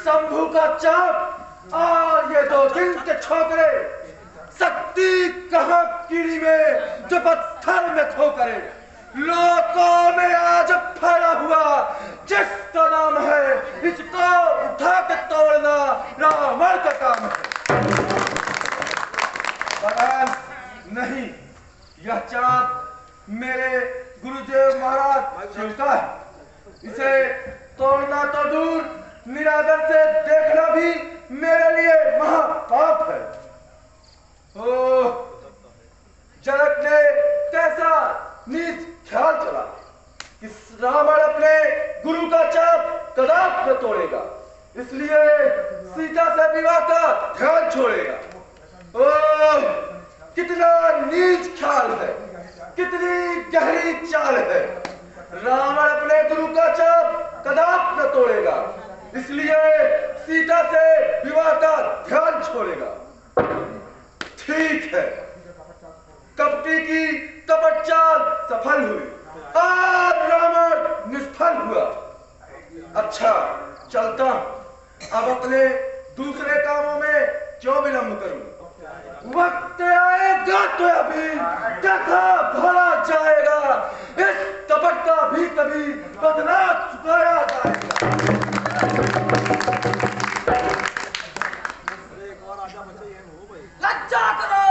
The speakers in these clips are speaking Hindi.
शंभू का चाप और ये दो दिन के छोकरे, शक्ति कहाँ कीड़ी में जो पत्थर में ठोकरे। लोगों में आज फैला हुआ जिसका नाम है, इसको उठा के तोड़ना रावण का काम है। नहीं, यह चाप मेरे गुरुदेव महाराज शिव का है। इसे तोड़ना तो दूर, निरादर से देखना भी मेरे लिए महापाप है। ओह, जनक ने कैसा नीच ख्याल चला कि रावण अपने गुरु का चाप कदाप न तोड़ेगा, इसलिए सीता से विवाह का ध्यान छोड़ेगा। ओह, कितना नीच ख्याल है, कितनी गहरी चाल है। रावण अपने गुरु का चाप कदाप न तोड़ेगा, इसलिए सीता से विवाह का ध्यान छोड़ेगा। ठीक है, कपटी की कपट चाल सफल हुई और रावण निष्फल हुआ। अच्छा, चलता अब अपने दूसरे कामों में क्यों विलंब करूं? वक्त आएगा तो अभी देखा भला जाएगा, इस कपट का भी कभी बदला चुकाया जाएगा। लज्जा करो,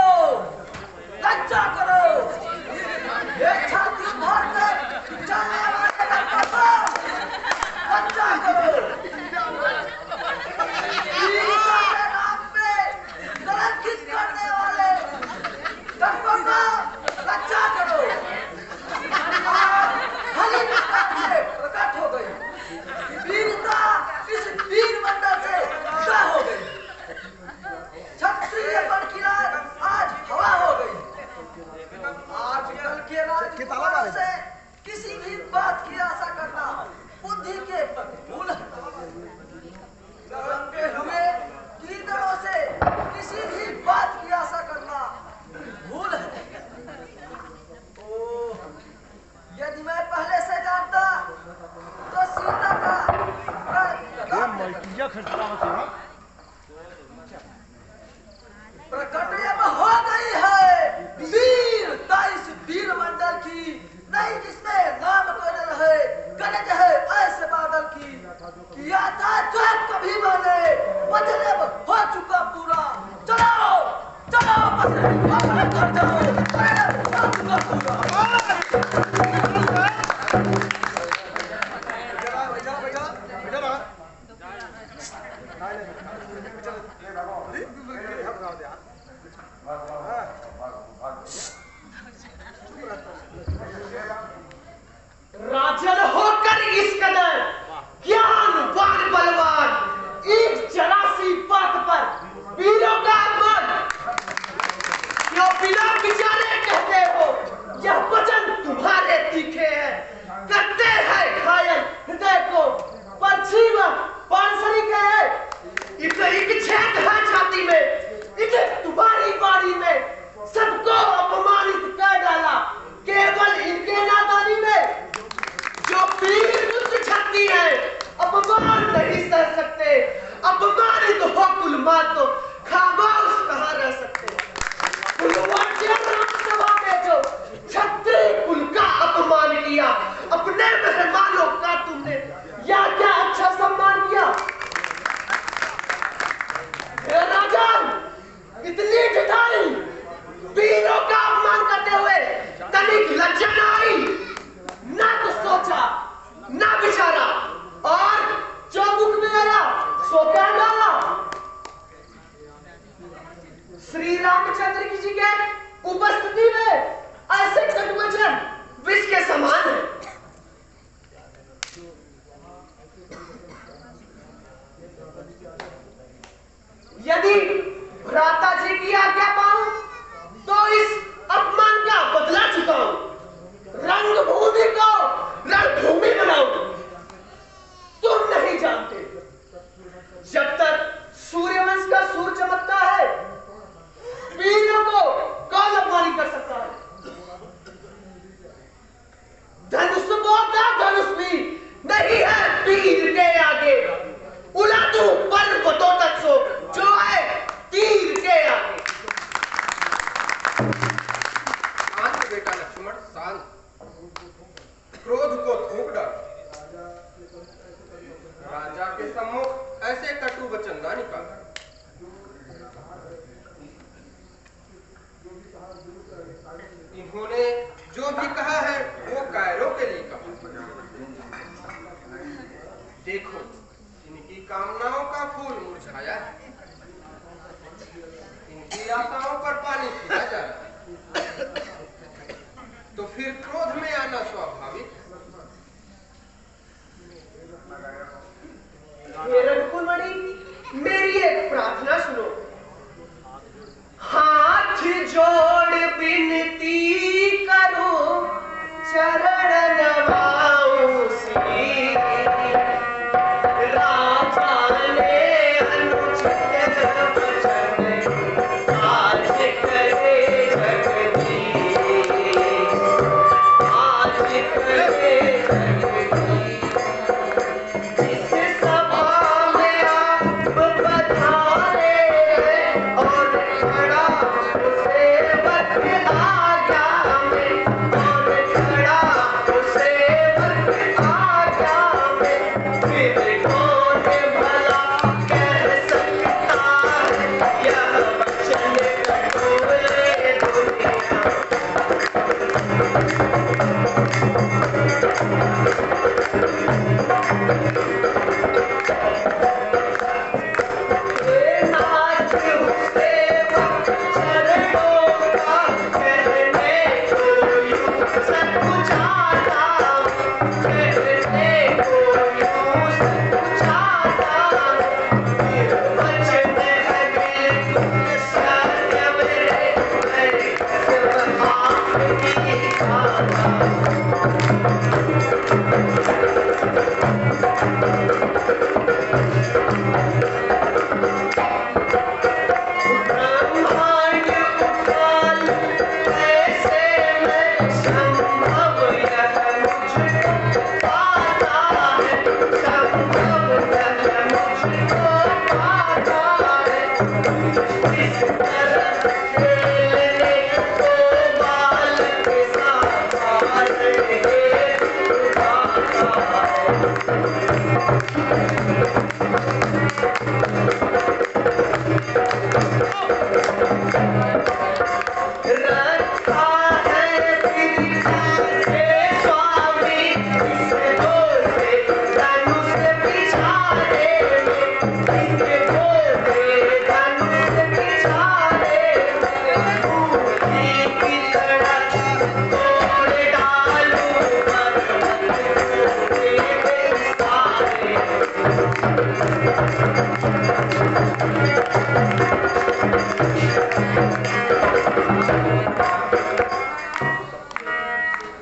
लज्जा करो, ये छाती भर कर चलने वाले का कसम, लज्जा करो। ईसा के नाम पे कलंकित करने वाले कस्मों का लज्जा करो। हली निष्ठा से प्रकट हो गई, वीरता इस वीर मंडल से विदा हो गई। क्षत्रिय पर की रात आज हवा हो गई। आजकल के राजकुमारों से किसी भी बात की आशा करना बुद्धि के प्रतिकूल है। लड़के हुए लीडरों से किसी भी बात की आशा करना भूल है। ओह, यदि मैं पहले से जानता तो सीता का प्रकट हो गई है वीरता इस वीर मंडल की, नहीं जिसमें नाम कोयल है, गरज है ऐसे बादल की। किया था जो कभी मैंने वचन हो चुका पूरा। चलो चलो अपने घर जाओ, हो चुका पूरा। राजन होकर इस कदर ज्ञानवान बलवान, एक जरा सी बात पर वीरों का मन क्यों बिना विचारे कहते हो? यह वचन तुम्हारे तीखे हैं, करते हैं घायल हृदय को। पर जीवन पानसरी के एक छेद है छाती में, एक तुम्हारी बारी में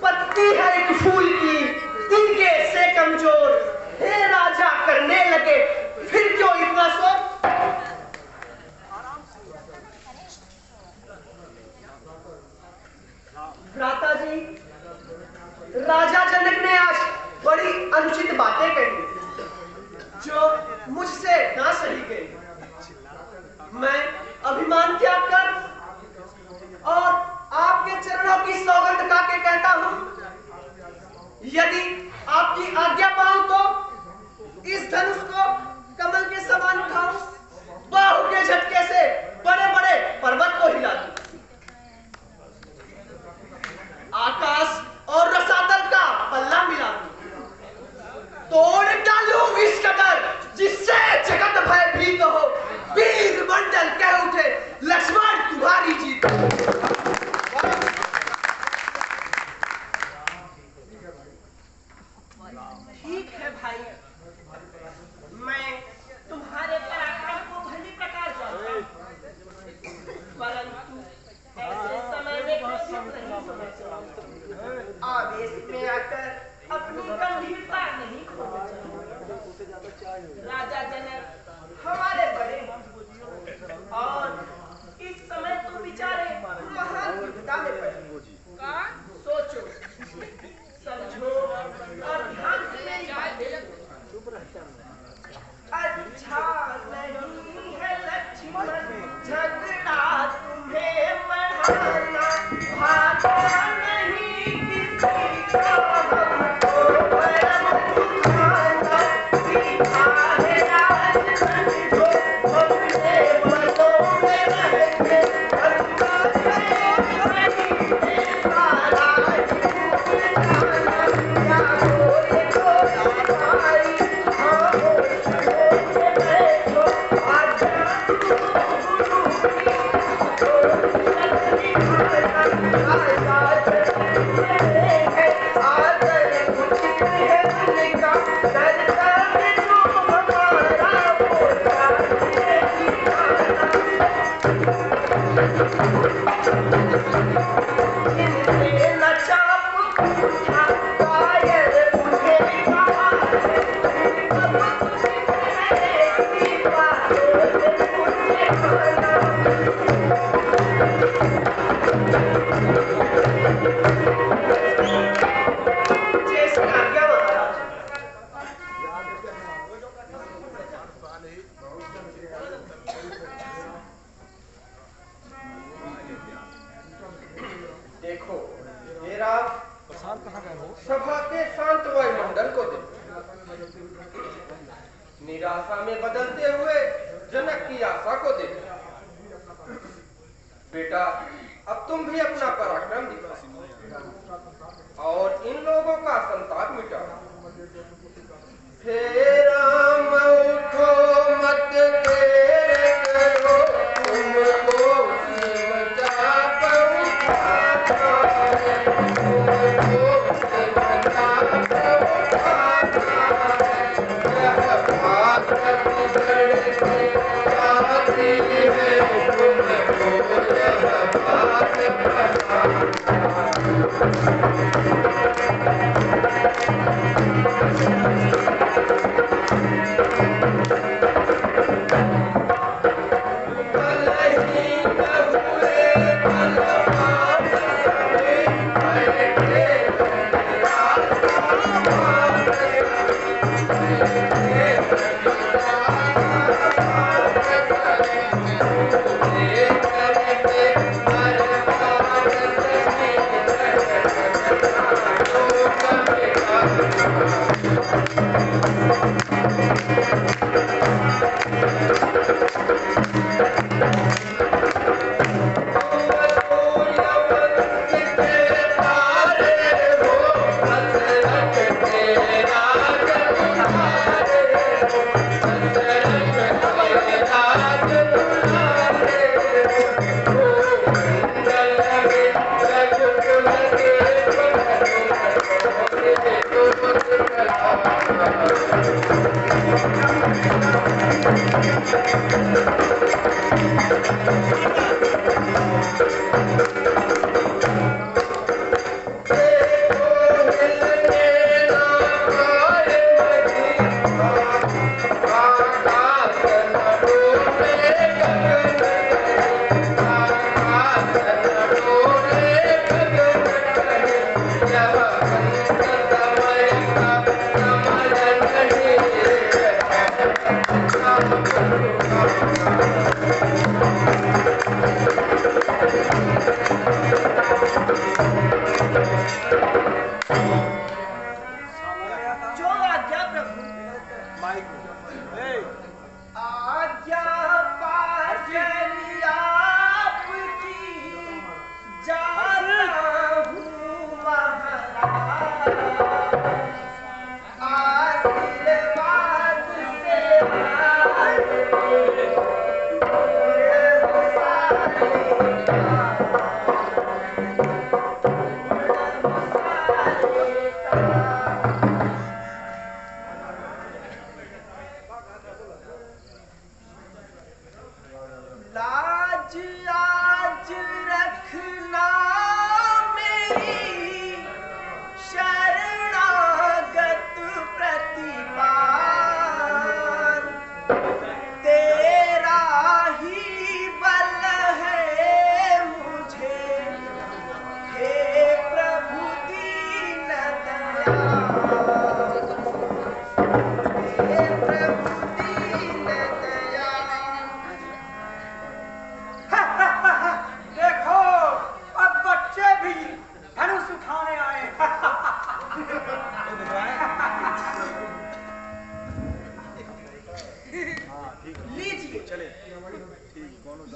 पत्ती है एक फूल की इनके से कमजोर, हे राजा करने लगे फिर क्यों इतना शोर? भ्राता जी, राजा जनक ने आज बड़ी अनुचित बातें कही जो मुझसे ना सही गई। मैं अभिमान त्याग कर और आपके चरणों की सौगंध खा के कहता हूं, यदि आपकी आज्ञा पाऊं तो इस धनुष को कमल के समान उठाऊं, बाहु के झटके से बड़े बड़े पर्वत को हिला दूं, आकाश और रसातल का पल्ला मिला दूं, तोड़ डालूं इस कदर जिससे जगत भयभीत हो, वीर मंडल कह उठे लक्ष्मण तुम्हारी जीत। ठीक है भाई, मैं तुम्हारे पराक्रम को भली प्रकार जानता हूं, परंतु ऐसे समय में क्रोधित नहीं होना चाहिए, आवेश में आकर अपनी गंभीरता नहीं खोना चाहिए। राजा जनक हमारे बड़े हैं और इस समय तो बेचारे महान विपदा में पड़े। सोचो, समझो और ध्यान से मेरी बातें अच्छा नहीं है लक्ष्मण झगड़ा तुम्हें बढ़ाना, भागा नहीं किसी का हमको भरम दुखाना, सीखा है राजधन जो अपने बलों में रहते, बनता है नहीं सारा देखो मेरा सभा के शांत वायुमंडल को देखो, निराशा में बदलते हुए जनक की आशा को देखो। बेटा, अब तुम भी अपना पराक्रम दिखाओ और इन लोगों का संताप मिटाओ। हे राम उठो मत देर करो, तुमको शिव चाप उठाता है, तुमको शिव चाप उठाता है, यह बात बिगड़ के आती है, तुमको यह बात बताता है।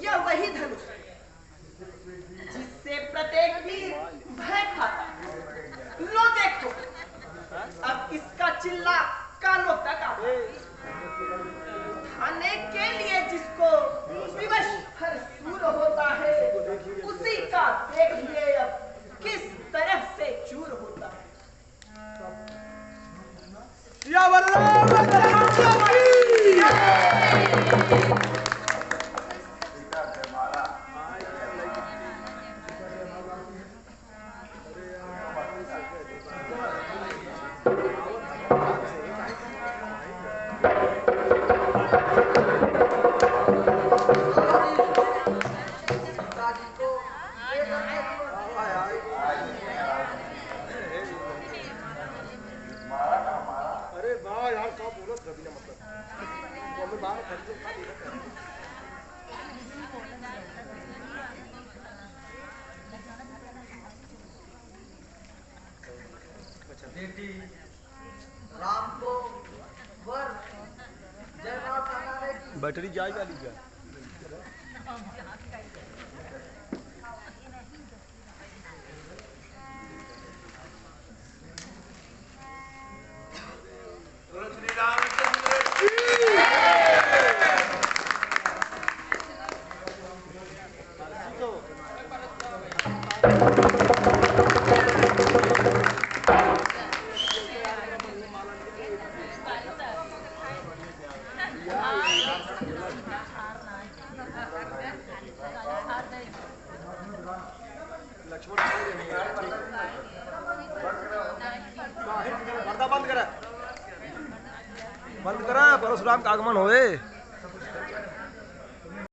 यह वही धनुष जिससे प्रत्येक वीर भय खाता। लो देखो, अब इसका चिल्ला कानों तक आता। खाने के लिए जिसको विवश हर सूर होता है, उसी का देखिए अब किस तरह से चूर होता है। बेटी राम को वर जयमाता ने बैटरी जाएगा लीजिए। श्री रामचंद्र बंद करा परशुराम का आगमन होए।